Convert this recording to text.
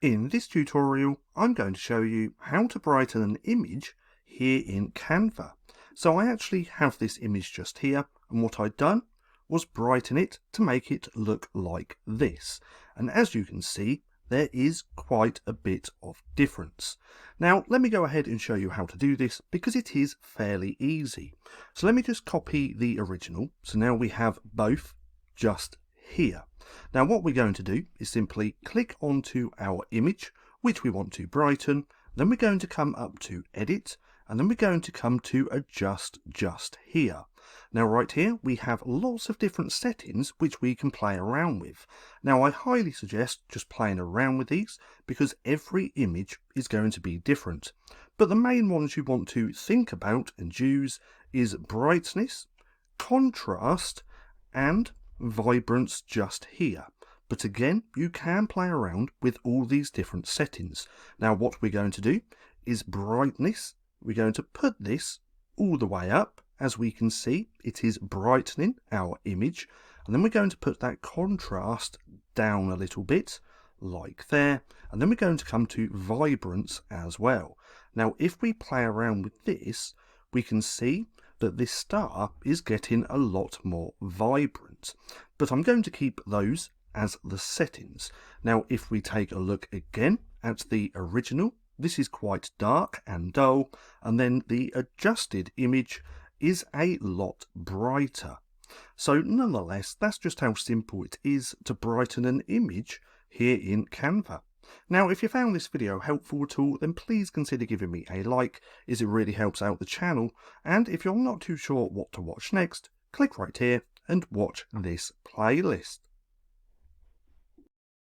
In this tutorial, I'm going to show you how to brighten an image here in Canva. So I actually have this image just here, and what I'd done was brighten it to make it look like this. And as you can see, there is quite a bit of difference. Now, let me go ahead and show you how to do this because it is fairly easy. So let me just copy the original. So now we have both just here. Now what we're going to do is simply click onto our image which we want to brighten, then we're going to come up to edit, and then we're going to come to adjust just here. Now right here we have lots of different settings which we can play around with. Now I highly suggest just playing around with these because every image is going to be different. But the main ones you want to think about and use is brightness, contrast, and vibrance just here. But again, you can play around with all these different settings. Now what we're going to do is brightness. We're going to put this all the way up. As we can see, it is brightening our image. And then we're going to put that contrast down a little bit, like there. And then we're going to come to vibrance as well. Now if we play around with this, we can see that this star is getting a lot more vibrant. But I'm going to keep those as the settings. Now if we take a look again at the original, this is quite dark and dull, and then the adjusted image is a lot brighter. So nonetheless, that's just how simple it is to brighten an image here in Canva. Now, if you found this video helpful at all, then please consider giving me a like, as it really helps out the channel. And if you're not too sure what to watch next, click right here and watch this playlist.